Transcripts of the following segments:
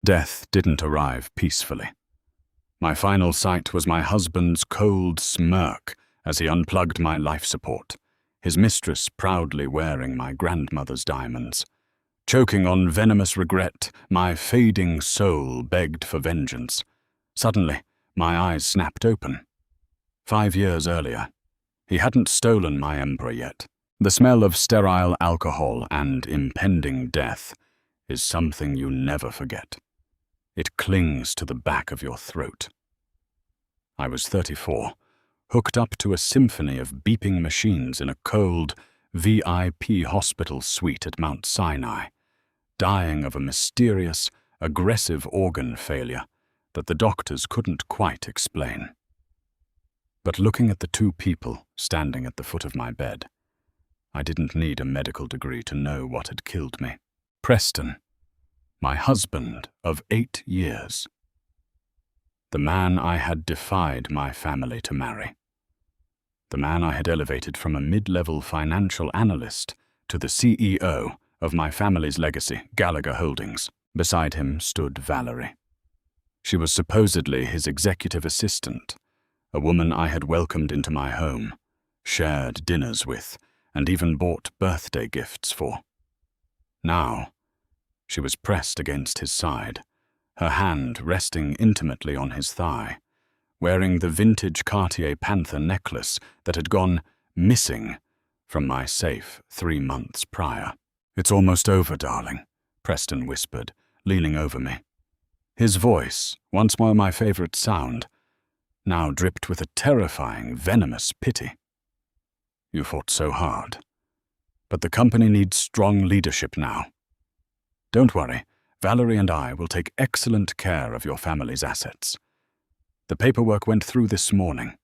Death didn't arrive peacefully. My final sight was my husband's cold smirk as he unplugged my life support, his mistress proudly wearing my grandmother's diamonds. Choking on venomous regret, my fading soul begged for vengeance. Suddenly, my eyes snapped open. 5 years earlier, he hadn't stolen my emperor yet. The smell of sterile alcohol and impending death is something you never forget. It clings to the back of your throat. I was 34, hooked up to a symphony of beeping machines in a cold, VIP hospital suite at Mount Sinai, dying of a mysterious, aggressive organ failure that the doctors couldn't quite explain. But looking at the two people standing at the foot of my bed, I didn't need a medical degree to know what had killed me. Preston, my husband of 8 years. The man I had defied my family to marry. The man I had elevated from a mid-level financial analyst to the CEO of my family's legacy, Gallagher Holdings. Beside him stood Valerie. She was supposedly his executive assistant, a woman I had welcomed into my home, shared dinners with, and even bought birthday gifts for. Now, she was pressed against his side, her hand resting intimately on his thigh, wearing the vintage Cartier Panther necklace that had gone missing from my safe 3 months prior. "It's almost over, darling," Preston whispered, leaning over me. His voice, once more my favorite sound, now dripped with a terrifying, venomous pity. "You fought so hard, but the company needs strong leadership now. Don't worry, Valerie and I will take excellent care of your family's assets. The paperwork went through this morning.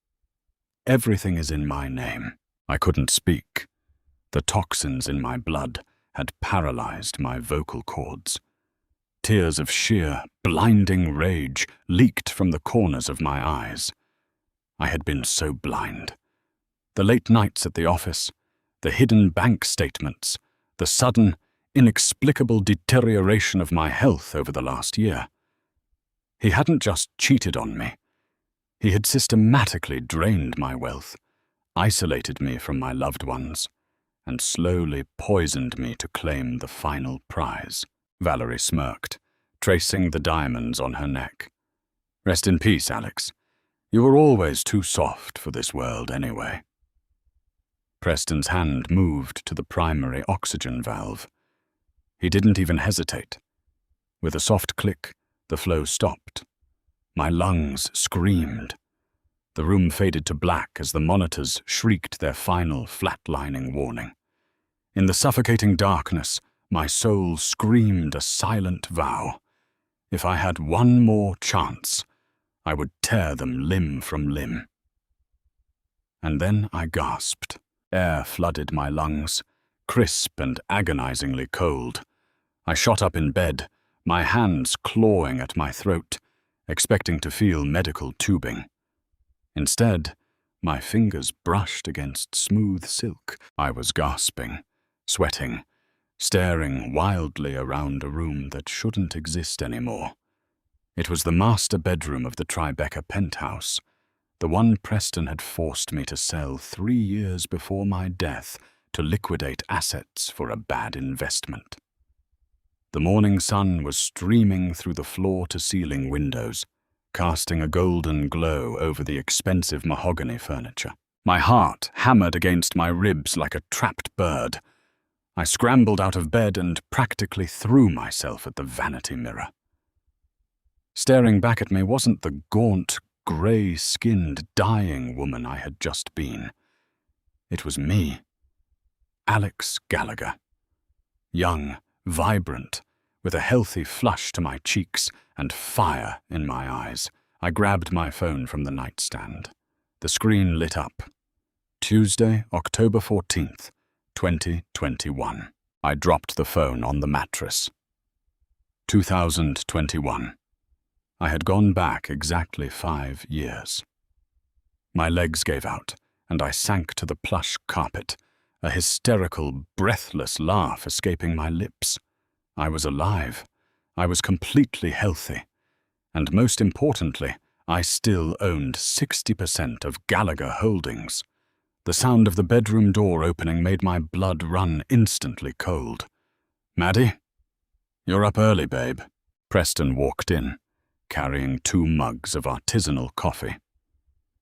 Everything is in my name." I couldn't speak. The toxins in my blood had paralyzed my vocal cords. Tears of sheer, blinding rage leaked from the corners of my eyes. I had been so blind. The late nights at the office, the hidden bank statements, the sudden, inexplicable deterioration of my health over the last year. He hadn't just cheated on me. He had systematically drained my wealth, isolated me from my loved ones, and slowly poisoned me to claim the final prize. Valerie smirked, tracing the diamonds on her neck. "Rest in peace, Alex. You were always too soft for this world anyway." Preston's hand moved to the primary oxygen valve. He didn't even hesitate. With a soft click, the flow stopped. My lungs screamed. The room faded to black as the monitors shrieked their final flatlining warning. In the suffocating darkness, my soul screamed a silent vow. If I had one more chance, I would tear them limb from limb. And then I gasped. Air flooded my lungs, crisp and agonizingly cold. I shot up in bed, my hands clawing at my throat, expecting to feel medical tubing. Instead, my fingers brushed against smooth silk. I was gasping, sweating, staring wildly around a room that shouldn't exist anymore. It was the master bedroom of the Tribeca penthouse, the one Preston had forced me to sell 3 years before my death to liquidate assets for a bad investment. The morning sun was streaming through the floor-to-ceiling windows, casting a golden glow over the expensive mahogany furniture. My heart hammered against my ribs like a trapped bird. I scrambled out of bed and practically threw myself at the vanity mirror. Staring back at me wasn't the gaunt, grey-skinned, dying woman I had just been. It was me, Alex Gallagher. Young, vibrant, with a healthy flush to my cheeks and fire in my eyes. I grabbed my phone from the nightstand. The screen lit up. Tuesday, October 14th, 2021. I dropped the phone on the mattress. 2021. I had gone back exactly 5 years. My legs gave out, and I sank to the plush carpet, a hysterical, breathless laugh escaping my lips. I was alive. I was completely healthy, and most importantly, I still owned 60% of Gallagher Holdings. The sound of the bedroom door opening made my blood run instantly cold. "Maddie? You're up early, babe." Preston walked in, carrying 2 mugs of artisanal coffee.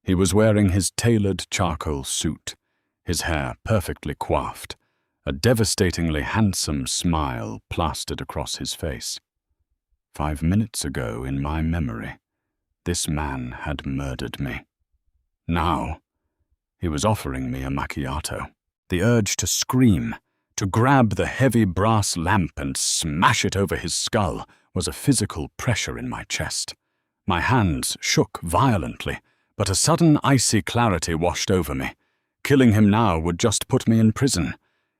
He was wearing his tailored charcoal suit, his hair perfectly coiffed, a devastatingly handsome smile plastered across his face. 5 minutes ago, in my memory, this man had murdered me. Now, he was offering me a macchiato. The urge to scream, to grab the heavy brass lamp and smash it over his skull, was a physical pressure in my chest. My hands shook violently, but a sudden icy clarity washed over me. Killing him now would just put me in prison.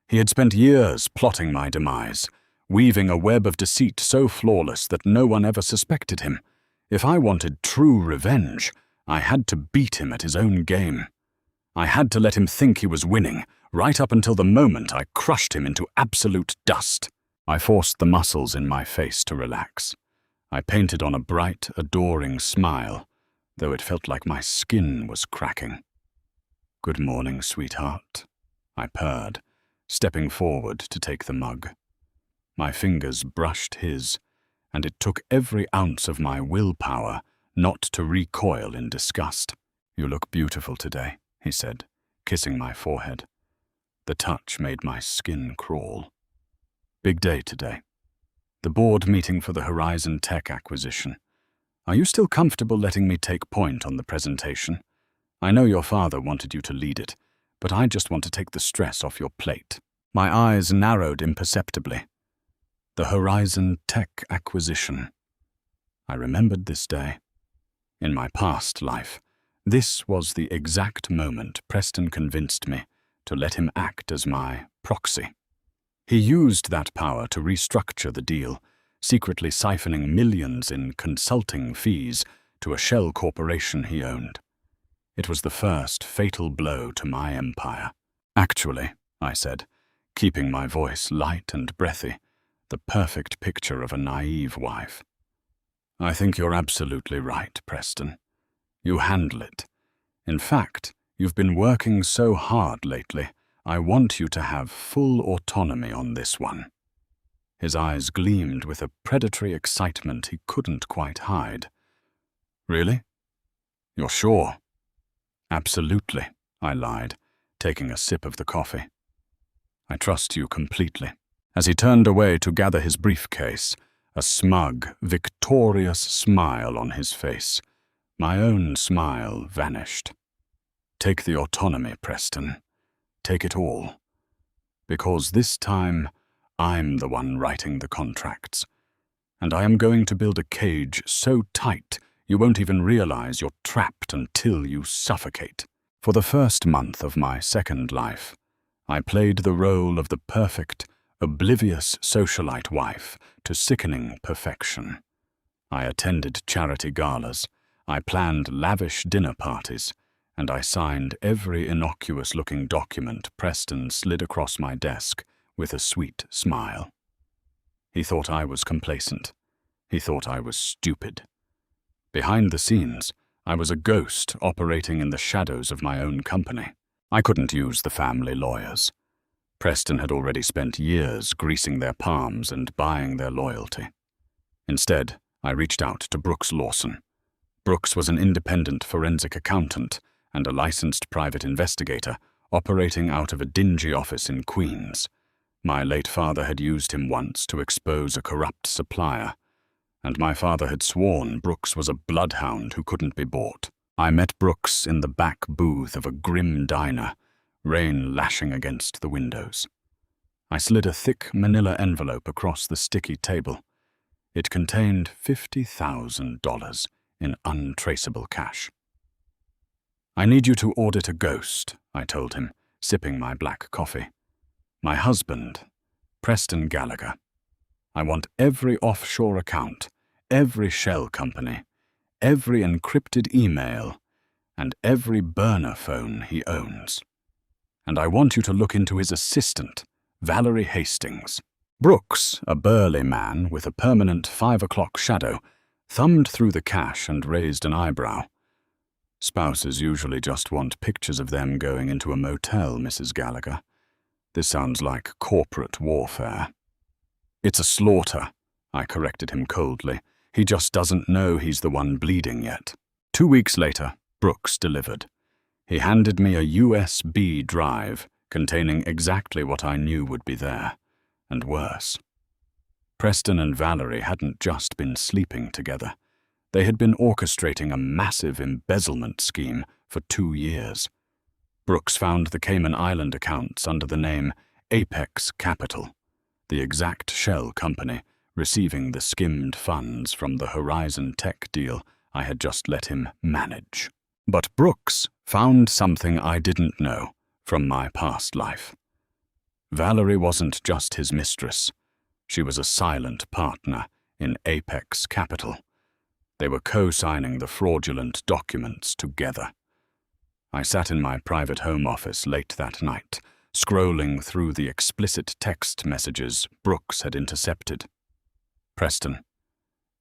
He had spent years plotting my demise, weaving a web of deceit so flawless that no one ever suspected him. If I wanted true revenge, I had to beat him at his own game. I had to let him think he was winning, right up until the moment I crushed him into absolute dust. I forced the muscles in my face to relax. I painted on a bright, adoring smile, though it felt like my skin was cracking. "Good morning, sweetheart," I purred, stepping forward to take the mug. My fingers brushed his, and it took every ounce of my willpower not to recoil in disgust. "You look beautiful today," he said, kissing my forehead. The touch made my skin crawl. "Big day today. The board meeting for the Horizon Tech acquisition. Are you still comfortable letting me take point on the presentation? I know your father wanted you to lead it, but I just want to take the stress off your plate." My eyes narrowed imperceptibly. The Horizon Tech acquisition. I remembered this day. In my past life, this was the exact moment Preston convinced me to let him act as my proxy. He used that power to restructure the deal, secretly siphoning millions in consulting fees to a shell corporation he owned. It was the first fatal blow to my empire. "Actually," I said, keeping my voice light and breathy, the perfect picture of a naive wife. "I think you're absolutely right, Preston. You handle it. In fact, you've been working so hard lately. I want you to have full autonomy on this one." His eyes gleamed with a predatory excitement he couldn't quite hide. "Really? You're sure?" "Absolutely," I lied, taking a sip of the coffee. "I trust you completely." As he turned away to gather his briefcase, a smug, victorious smile on his face, my own smile vanished. "Take the autonomy, Preston. Take it all. Because this time, I'm the one writing the contracts. And I am going to build a cage so tight you won't even realize you're trapped until you suffocate." For the first month of my second life, I played the role of the perfect, oblivious socialite wife to sickening perfection. I attended charity galas, I planned lavish dinner parties, and I signed every innocuous-looking document Preston slid across my desk with a sweet smile. He thought I was complacent. He thought I was stupid. Behind the scenes, I was a ghost operating in the shadows of my own company. I couldn't use the family lawyers. Preston had already spent years greasing their palms and buying their loyalty. Instead, I reached out to Brooks Lawson. Brooks was an independent forensic accountant and a licensed private investigator operating out of a dingy office in Queens. My late father had used him once to expose a corrupt supplier, and my father had sworn Brooks was a bloodhound who couldn't be bought. I met Brooks in the back booth of a grim diner, rain lashing against the windows. I slid a thick manila envelope across the sticky table. It contained $50,000 in untraceable cash. "I need you to audit a ghost," I told him, sipping my black coffee. "My husband, Preston Gallagher. I want every offshore account, every shell company, every encrypted email, and every burner phone he owns. And I want you to look into his assistant, Valerie Hastings." Brooks, a burly man with a permanent 5 o'clock shadow, thumbed through the cash and raised an eyebrow. Spouses usually just want pictures of them going into a motel, Mrs. Gallagher. This sounds like corporate warfare. It's a slaughter, I corrected him coldly. He just doesn't know he's the one bleeding yet. 2 weeks later, Brooks delivered. He handed me a USB drive containing exactly what I knew would be there, and worse. Preston and Valerie hadn't just been sleeping together. They had been orchestrating a massive embezzlement scheme for 2 years. Brooks found the Cayman Island accounts under the name Apex Capital, the exact shell company receiving the skimmed funds from the Horizon Tech deal I had just let him manage. But Brooks found something I didn't know from my past life. Valerie wasn't just his mistress. She was a silent partner in Apex Capital. They were co-signing the fraudulent documents together. I sat in my private home office late that night, scrolling through the explicit text messages Brooks had intercepted. Preston: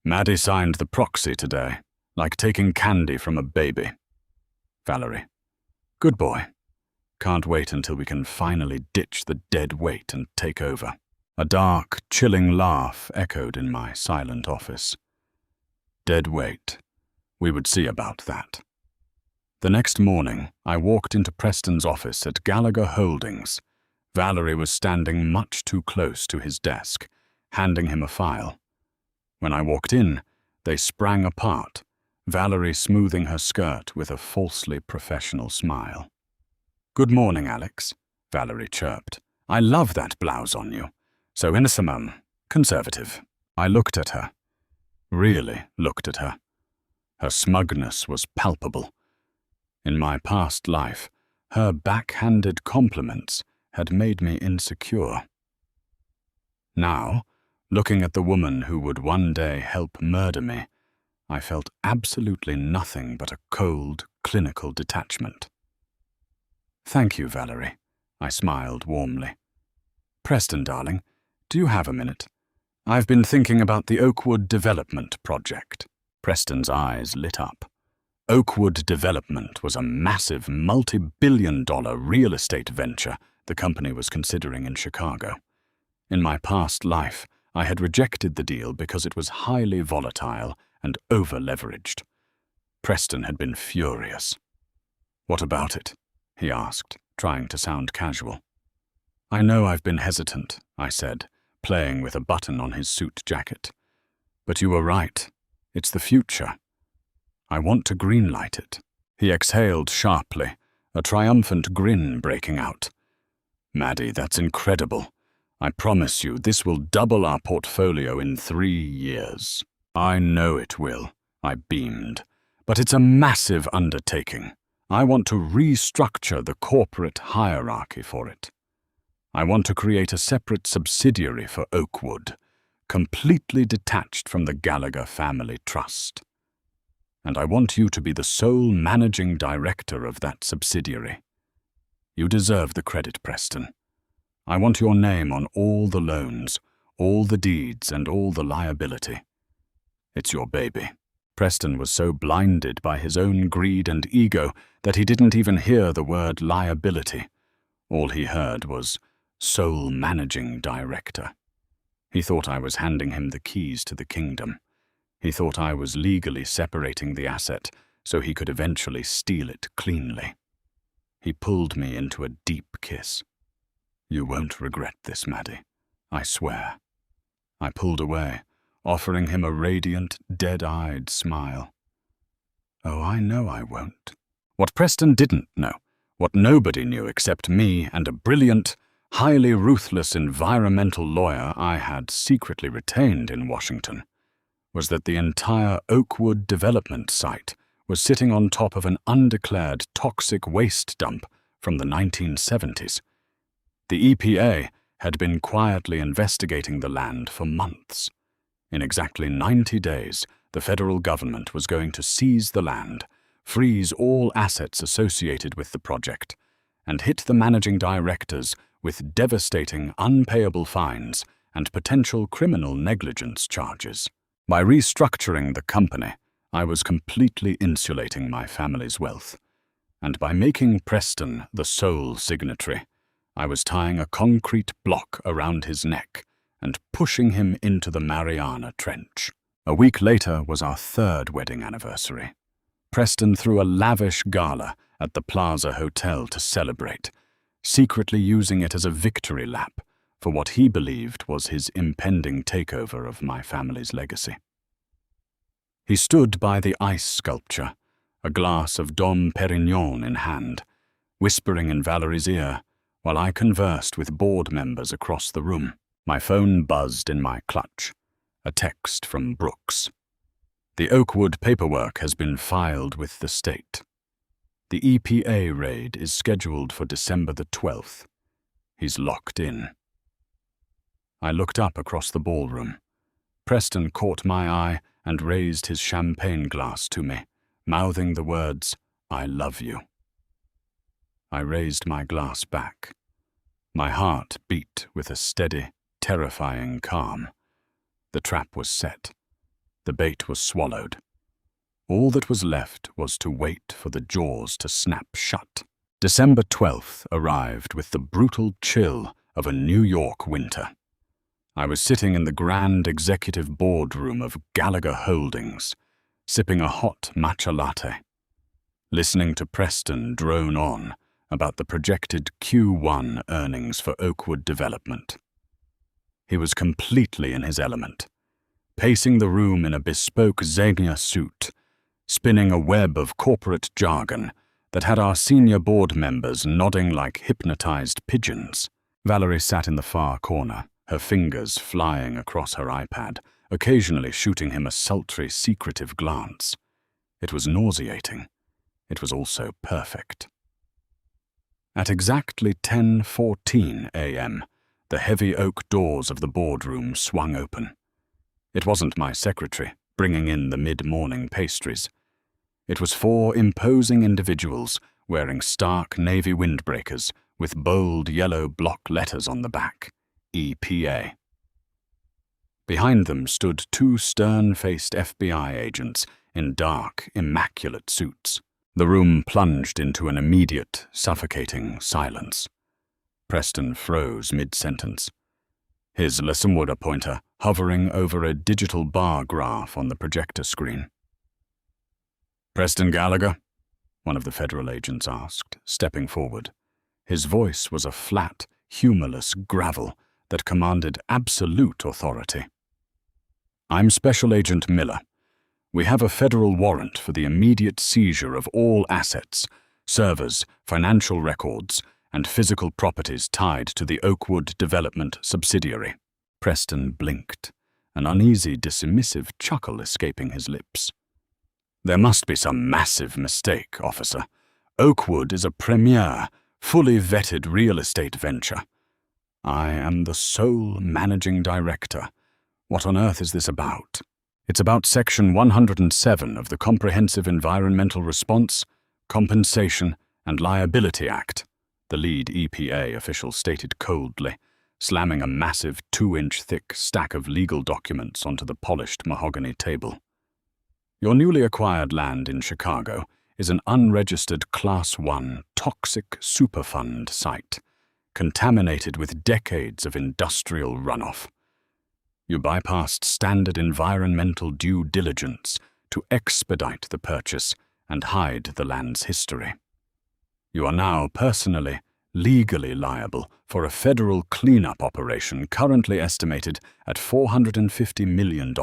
Maddie signed the proxy today, like taking candy from a baby. Valerie: Good boy. Can't wait until we can finally ditch the dead weight and take over. A dark, chilling laugh echoed in my silent office. Dead weight. We would see about that. The next morning, I walked into Preston's office at Gallagher Holdings. Valerie was standing much too close to his desk, handing him a file. When I walked in, they sprang apart, Valerie smoothing her skirt with a falsely professional smile. Good morning, Alex, Valerie chirped. I love that blouse on you. So innocent, conservative. I looked at her. Really looked at her. Her smugness was palpable. In my past life, her backhanded compliments had made me insecure. Now, looking at the woman who would one day help murder me, I felt absolutely nothing but a cold, clinical detachment. Thank you, Valerie, I smiled warmly. Preston, darling, do you have a minute? I've been thinking about the Oakwood Development project. Preston's eyes lit up. Oakwood Development was a massive multi-billion-dollar real estate venture the company was considering in Chicago. In my past life, I had rejected the deal because it was highly volatile and over-leveraged. Preston had been furious. What about it? He asked, trying to sound casual. I know I've been hesitant, I said, playing with a button on his suit jacket. But you were right. It's the future. I want to greenlight it. He exhaled sharply, a triumphant grin breaking out. Maddie, that's incredible. I promise you this will double our portfolio in 3 years. I know it will, I beamed. But it's a massive undertaking. I want to restructure the corporate hierarchy for it. I want to create a separate subsidiary for Oakwood, completely detached from the Gallagher family trust. And I want you to be the sole managing director of that subsidiary. You deserve the credit, Preston. I want your name on all the loans, all the deeds, and all the liability. It's your baby. Preston was so blinded by his own greed and ego that he didn't even hear the word liability. All he heard was sole managing director. He thought I was handing him the keys to the kingdom. He thought I was legally separating the asset so he could eventually steal it cleanly. He pulled me into a deep kiss. You won't regret this, Maddie. I swear. I pulled away, offering him a radiant, dead-eyed smile. Oh, I know I won't. What Preston didn't know, what nobody knew except me and a brilliant, highly ruthless environmental lawyer I had secretly retained in Washington, was that the entire Oakwood development site was sitting on top of an undeclared toxic waste dump from the 1970s. The EPA had been quietly investigating the land for months. In exactly 90 days, the federal government was going to seize the land, freeze all assets associated with the project, and hit the managing directors with devastating unpayable fines and potential criminal negligence charges. By restructuring the company, I was completely insulating my family's wealth, and by making Preston the sole signatory, I was tying a concrete block around his neck and pushing him into the Mariana Trench. A week later was our third wedding anniversary. Preston threw a lavish gala at the Plaza Hotel to celebrate, secretly using it as a victory lap for what he believed was his impending takeover of my family's legacy. He stood by the ice sculpture, a glass of Dom Perignon in hand, whispering in Valerie's ear while I conversed with board members across the room. My phone buzzed in my clutch, a text from Brooks. The Oakwood paperwork has been filed with the state. The EPA raid is scheduled for December the 12th. He's locked in. I looked up across the ballroom. Preston caught my eye and raised his champagne glass to me, mouthing the words, "I love you." I raised my glass back. My heart beat with a steady, terrifying calm. The trap was set. The bait was swallowed. All that was left was to wait for the jaws to snap shut. December 12th arrived with the brutal chill of a New York winter. I was sitting in the grand executive boardroom of Gallagher Holdings, sipping a hot matcha latte, listening to Preston drone on about the projected Q1 earnings for Oakwood Development. He was completely in his element, pacing the room in a bespoke Zegna suit, spinning a web of corporate jargon that had our senior board members nodding like hypnotized pigeons. Valerie sat in the far corner, her fingers flying across her iPad, occasionally shooting him a sultry, secretive glance. It was nauseating. It was also perfect. At exactly 10:14 a.m., the heavy oak doors of the boardroom swung open. It wasn't my secretary bringing in the mid-morning pastries. It was four imposing individuals wearing stark navy windbreakers with bold yellow block letters on the back, EPA. Behind them stood two stern-faced FBI agents in dark, immaculate suits. The room plunged into an immediate, suffocating silence. Preston froze mid-sentence, his Lesamura pointer hovering over a digital bar graph on the projector screen. "Preston Gallagher?" one of the federal agents asked, stepping forward. His voice was a flat, humorless gravel that commanded absolute authority. "I'm Special Agent Miller. We have a federal warrant for the immediate seizure of all assets, servers, financial records, and physical properties tied to the Oakwood Development subsidiary." Preston blinked, an uneasy, dismissive chuckle escaping his lips. "There must be some massive mistake, officer. Oakwood is a premier, fully vetted real estate venture. I am the sole managing director. What on earth is this about?" "It's about Section 107 of the Comprehensive Environmental Response, Compensation, and Liability Act," the lead EPA official stated coldly, slamming a massive 2-inch thick stack of legal documents onto the polished mahogany table. "Your newly acquired land in Chicago is an unregistered Class 1 toxic Superfund site, contaminated with decades of industrial runoff. You bypassed standard environmental due diligence to expedite the purchase and hide the land's history. You are now personally, legally liable for a federal cleanup operation currently estimated at $450 million,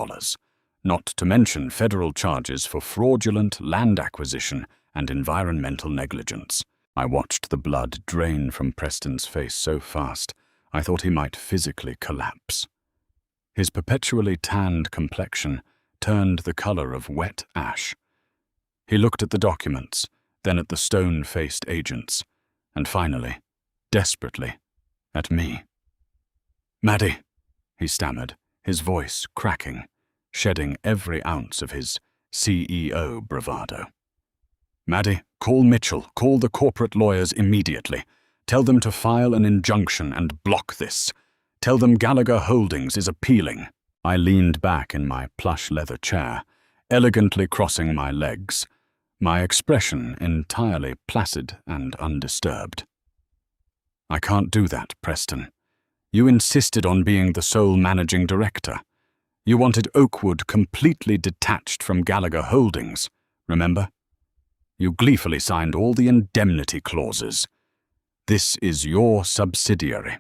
not to mention federal charges for fraudulent land acquisition and environmental negligence." I watched the blood drain from Preston's face so fast I thought he might physically collapse. His perpetually tanned complexion turned the color of wet ash. He looked at the documents, then at the stone-faced agents, and finally, desperately, at me. "Maddie," he stammered, his voice cracking, shedding every ounce of his CEO bravado. "Maddie, call Mitchell, call the corporate lawyers immediately. Tell them to file an injunction and block this. Tell them Gallagher Holdings is appealing." I leaned back in my plush leather chair, elegantly crossing my legs, my expression entirely placid and undisturbed. "I can't do that, Preston. You insisted on being the sole managing director. You wanted Oakwood completely detached from Gallagher Holdings, remember? You gleefully signed all the indemnity clauses. This is your subsidiary.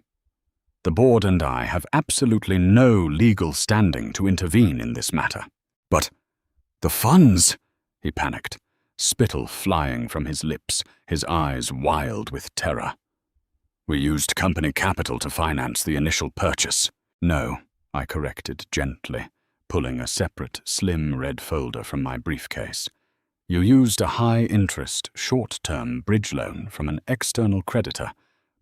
The board and I have absolutely no legal standing to intervene in this matter." "But the funds," he panicked, spittle flying from his lips, his eyes wild with terror. "We used company capital to finance the initial purchase." "No," I corrected gently, pulling a separate, slim red folder from my briefcase. "You used a high-interest, short-term bridge loan from an external creditor,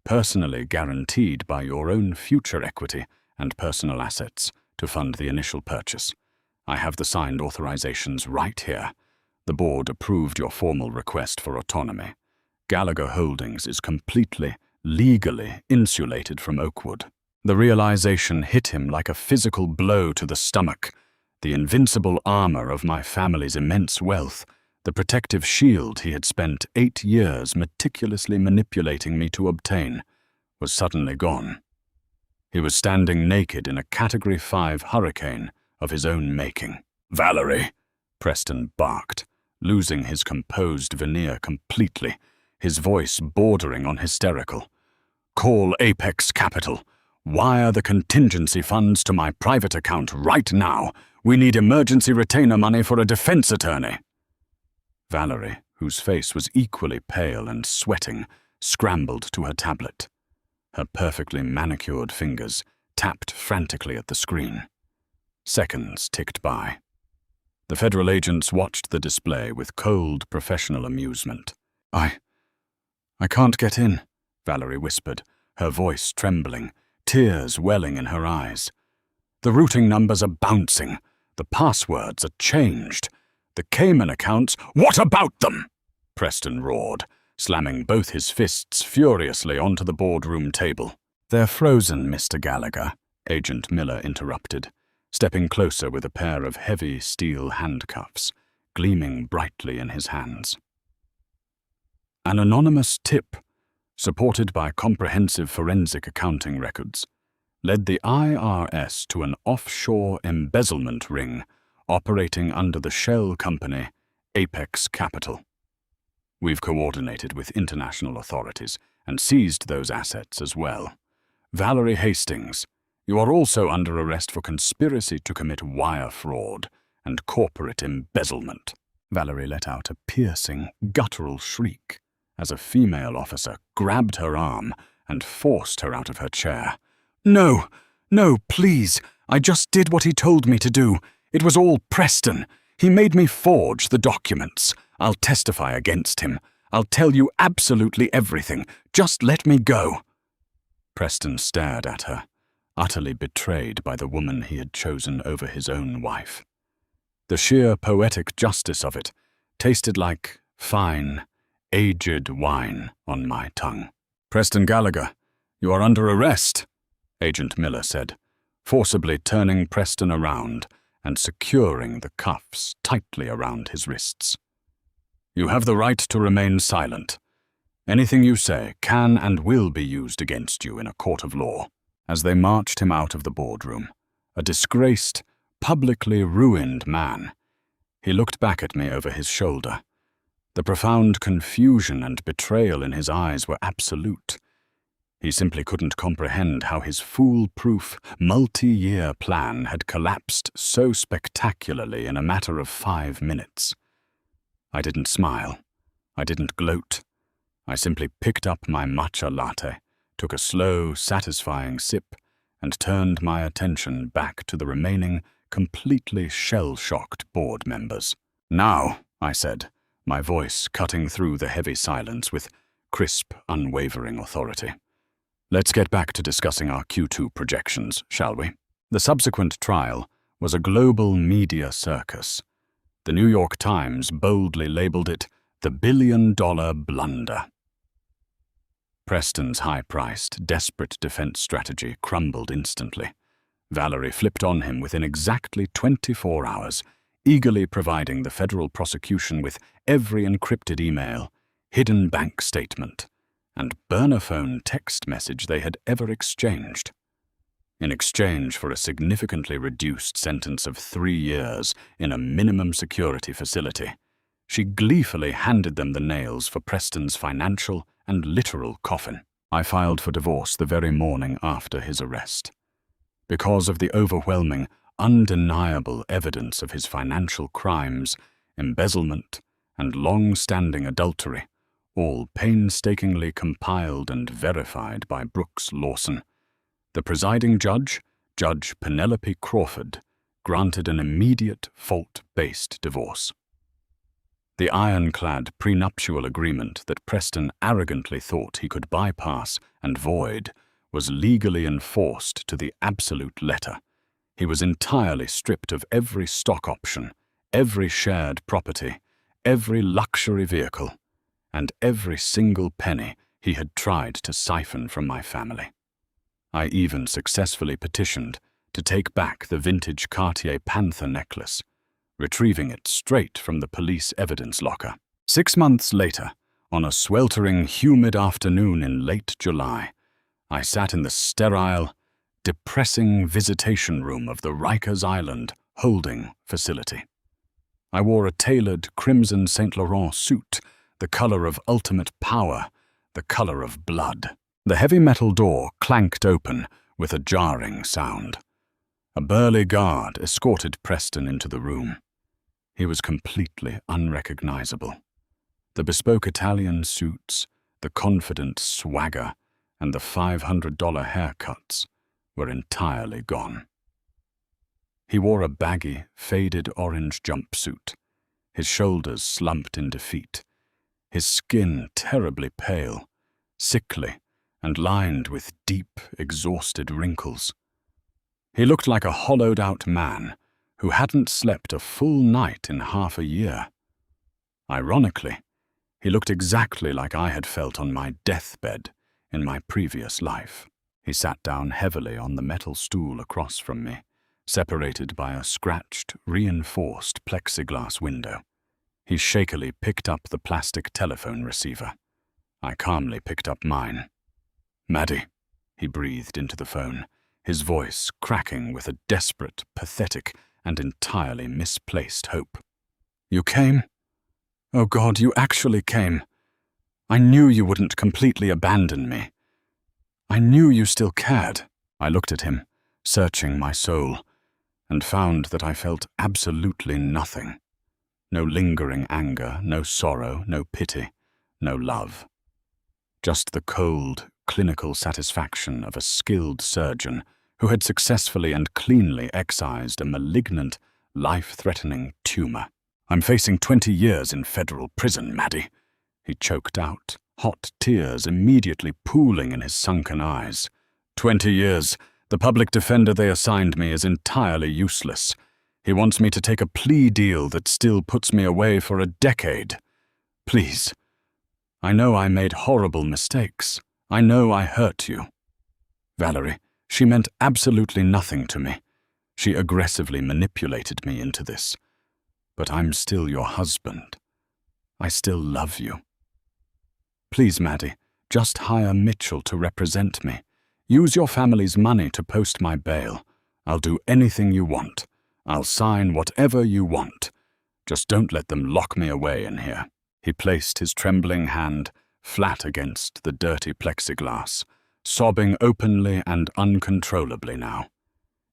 personally guaranteed by your own future equity and personal assets, to fund the initial purchase. I have the signed authorizations right here. The board approved your formal request for autonomy. Gallagher Holdings is completely, legally insulated from Oakwood." The realization hit him like a physical blow to the stomach. The invincible armor of my family's immense wealth, the protective shield he had spent 8 years meticulously manipulating me to obtain, was suddenly gone. He was standing naked in a Category 5 hurricane of his own making. "Valerie," Preston barked, losing his composed veneer completely, his voice bordering on hysterical. "Call Apex Capital. Wire the contingency funds to my private account right now. We need emergency retainer money for a defense attorney." Valerie, whose face was equally pale and sweating, scrambled to her tablet. Her perfectly manicured fingers tapped frantically at the screen. Seconds ticked by. The federal agents watched the display with cold, professional amusement. I can't get in," Valerie whispered, her voice trembling, tears welling in her eyes. "The routing numbers are bouncing. The passwords are changed. The Cayman accounts—" "What about them?" Preston roared, slamming both his fists furiously onto the boardroom table. "They're frozen, Mr. Gallagher," Agent Miller interrupted, stepping closer with a pair of heavy steel handcuffs, gleaming brightly in his hands. An anonymous tip, supported by comprehensive forensic accounting records, led the IRS to an offshore embezzlement ring operating under the shell company Apex Capital. We've coordinated with international authorities and seized those assets as well. Valerie Hastings, you are also under arrest for conspiracy to commit wire fraud and corporate embezzlement." Valerie let out a piercing, guttural shriek as a female officer grabbed her arm and forced her out of her chair. "No, no, please. I just did what he told me to do. It was all Preston. He made me forge the documents. I'll testify against him. I'll tell you absolutely everything. Just let me go." Preston stared at her, utterly betrayed by the woman he had chosen over his own wife. The sheer poetic justice of it tasted like fine, aged wine on my tongue. "Preston Gallagher, you are under arrest," Agent Miller said, forcibly turning Preston around and securing the cuffs tightly around his wrists. "You have the right to remain silent. Anything you say can and will be used against you in a court of law." As they marched him out of the boardroom, a disgraced, publicly ruined man, he looked back at me over his shoulder. The profound confusion and betrayal in his eyes were absolute. He simply couldn't comprehend how his foolproof, multi-year plan had collapsed so spectacularly in a matter of 5 minutes. I didn't smile. I didn't gloat. I simply picked up my matcha latte, took a slow, satisfying sip, and turned my attention back to the remaining, completely shell-shocked board members. "Now," I said, my voice cutting through the heavy silence with crisp, unwavering authority. "Let's get back to discussing our Q2 projections, shall we?" The subsequent trial was a global media circus. The New York Times boldly labeled it the billion-dollar blunder. Preston's high-priced, desperate defense strategy crumbled instantly. Valerie flipped on him within exactly 24 hours, eagerly providing the federal prosecution with every encrypted email, hidden bank statement, and burner phone text message they had ever exchanged. In exchange for a significantly reduced sentence of 3 years in a minimum security facility, she gleefully handed them the nails for Preston's financial and literal coffin. I filed for divorce the very morning after his arrest. Because of the overwhelming, undeniable evidence of his financial crimes, embezzlement, and long-standing adultery, all painstakingly compiled and verified by Brooks Lawson, the presiding judge, Judge Penelope Crawford, granted an immediate fault-based divorce. The ironclad prenuptial agreement that Preston arrogantly thought he could bypass and void was legally enforced to the absolute letter. He was entirely stripped of every stock option, every shared property, every luxury vehicle, and every single penny he had tried to siphon from my family. I even successfully petitioned to take back the vintage Cartier Panther necklace, retrieving it straight from the police evidence locker. 6 months later, on a sweltering, humid afternoon in late July, I sat in the sterile, depressing visitation room of the Rikers Island holding facility. I wore a tailored crimson Saint Laurent suit, the color of ultimate power, the color of blood. The heavy metal door clanked open with a jarring sound. A burly guard escorted Preston into the room. He was completely unrecognizable. The bespoke Italian suits, the confident swagger, and the $500 haircuts were entirely gone. He wore a baggy, faded orange jumpsuit, his shoulders slumped in defeat, his skin terribly pale, sickly, and lined with deep, exhausted wrinkles. He looked like a hollowed-out man who hadn't slept a full night in half a year. Ironically, he looked exactly like I had felt on my deathbed in my previous life. He sat down heavily on the metal stool across from me, separated by a scratched, reinforced plexiglass window. He shakily picked up the plastic telephone receiver. I calmly picked up mine. "Maddie," he breathed into the phone, his voice cracking with a desperate, pathetic, and entirely misplaced hope. "You came? Oh God, you actually came. I knew you wouldn't completely abandon me. I knew you still cared." I looked at him, searching my soul, and found that I felt absolutely nothing. No lingering anger, no sorrow, no pity, no love. Just the cold, clinical satisfaction of a skilled surgeon who had successfully and cleanly excised a malignant, life-threatening tumor. "I'm facing 20 years in federal prison, Maddie," he choked out, hot tears immediately pooling in his sunken eyes. 20 years. The public defender they assigned me is entirely useless. He wants me to take a plea deal that still puts me away for a decade. Please. I know I made horrible mistakes. I know I hurt you. Valerie, she meant absolutely nothing to me. She aggressively manipulated me into this. But I'm still your husband. I still love you. Please, Maddie, just hire Mitchell to represent me. Use your family's money to post my bail. I'll do anything you want. I'll sign whatever you want. Just don't let them lock me away in here." He placed his trembling hand flat against the dirty plexiglass, sobbing openly and uncontrollably now.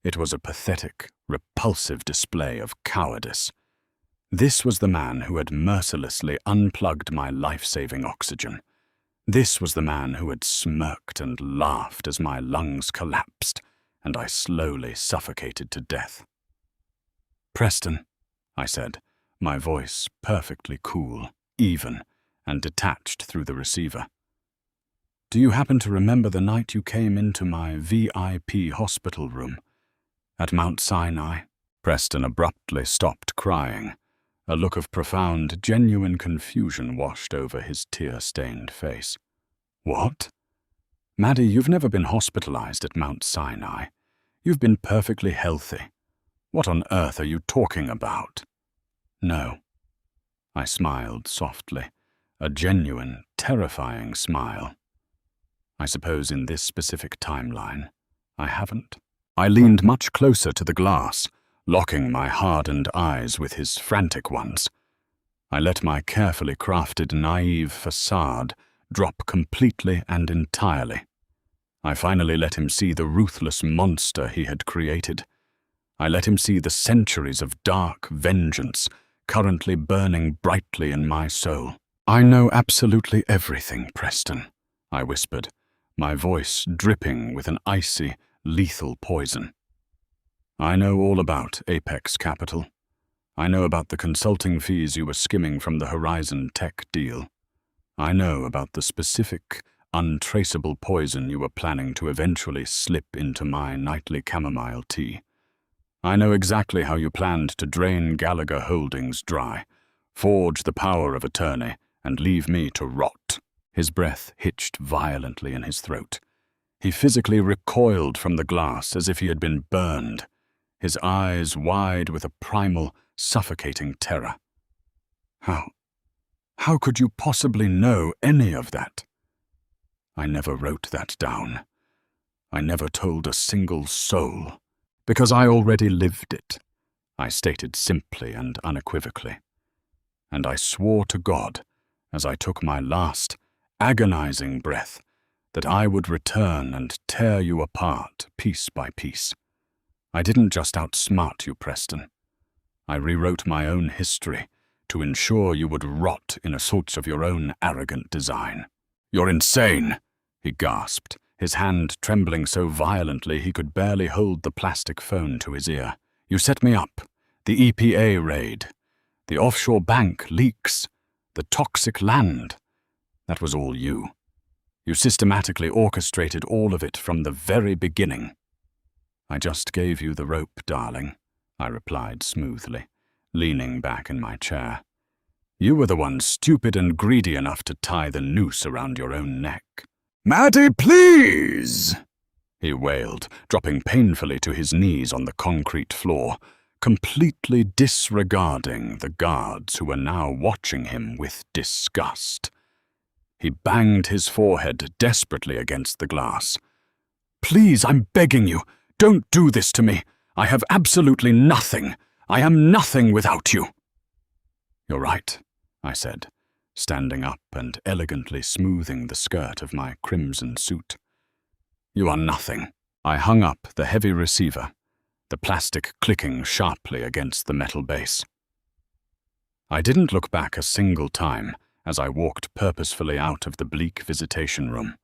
It was a pathetic, repulsive display of cowardice. This was the man who had mercilessly unplugged my life-saving oxygen. This was the man who had smirked and laughed as my lungs collapsed and I slowly suffocated to death. "Preston," I said, my voice perfectly cool, even, and detached through the receiver. "Do you happen to remember the night you came into my VIP hospital room at Mount Sinai?" Preston abruptly stopped crying. A look of profound, genuine confusion washed over his tear-stained face. "What?" Maddie, you've never been hospitalized at Mount Sinai. You've been perfectly healthy. What on earth are you talking about? No. I smiled softly, a genuine, terrifying smile. I suppose in this specific timeline, I haven't. I leaned much closer to the glass, locking my hardened eyes with his frantic ones. I let my carefully crafted naive facade drop completely and entirely. I finally let him see the ruthless monster he had created. I let him see the centuries of dark vengeance currently burning brightly in my soul. I know absolutely everything, Preston, I whispered, my voice dripping with an icy, lethal poison. I know all about Apex Capital. I know about the consulting fees you were skimming from the Horizon Tech deal. I know about the specific, untraceable poison you were planning to eventually slip into my nightly chamomile tea. I know exactly how you planned to drain Gallagher Holdings dry, forge the power of attorney, and leave me to rot. His breath hitched violently in his throat. He physically recoiled from the glass as if he had been burned, his eyes wide with a primal, suffocating terror. How could you possibly know any of that? I never wrote that down. I never told a single soul, because I already lived it, I stated simply and unequivocally. And I swore to God, as I took my last, agonizing breath, that I would return and tear you apart piece by piece. I didn't just outsmart you, Preston. I rewrote my own history to ensure you would rot in a suit of your own arrogant design. You're insane, he gasped, his hand trembling so violently he could barely hold the plastic phone to his ear. You set me up. The EPA raid. The offshore bank leaks. The toxic land. That was all you. You systematically orchestrated all of it from the very beginning. I just gave you the rope, darling, I replied smoothly, leaning back in my chair. You were the one stupid and greedy enough to tie the noose around your own neck. Maddie, please! He wailed, dropping painfully to his knees on the concrete floor, completely disregarding the guards who were now watching him with disgust. He banged his forehead desperately against the glass. Please, I'm begging you, don't do this to me. I have absolutely nothing. I am nothing without you. You're right, I said, standing up and elegantly smoothing the skirt of my crimson suit. You are nothing. I hung up the heavy receiver, the plastic clicking sharply against the metal base. I didn't look back a single time as I walked purposefully out of the bleak visitation room,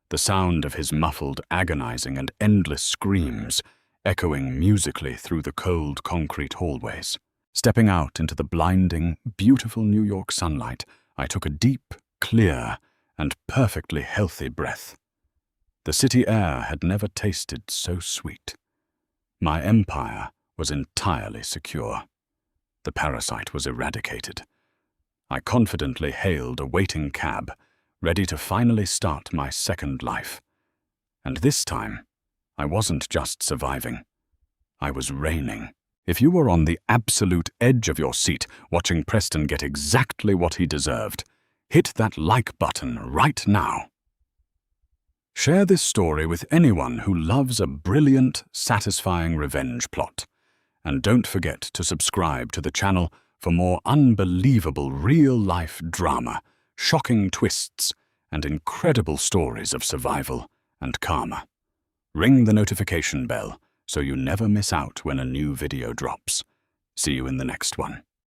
the sound of his muffled, agonizing and endless screams echoing musically through the cold concrete hallways. Stepping out into the blinding, beautiful New York sunlight, I took a deep, clear, and perfectly healthy breath. The city air had never tasted so sweet. My empire was entirely secure. The parasite was eradicated. I confidently hailed a waiting cab, ready to finally start my second life. And this time, I wasn't just surviving. I was reigning. If you were on the absolute edge of your seat watching Preston get exactly what he deserved, hit that like button right now. Share this story with anyone who loves a brilliant, satisfying revenge plot. And don't forget to subscribe to the channel for more unbelievable real-life drama, shocking twists, and incredible stories of survival and karma. Ring the notification bell so you never miss out when a new video drops. See you in the next one.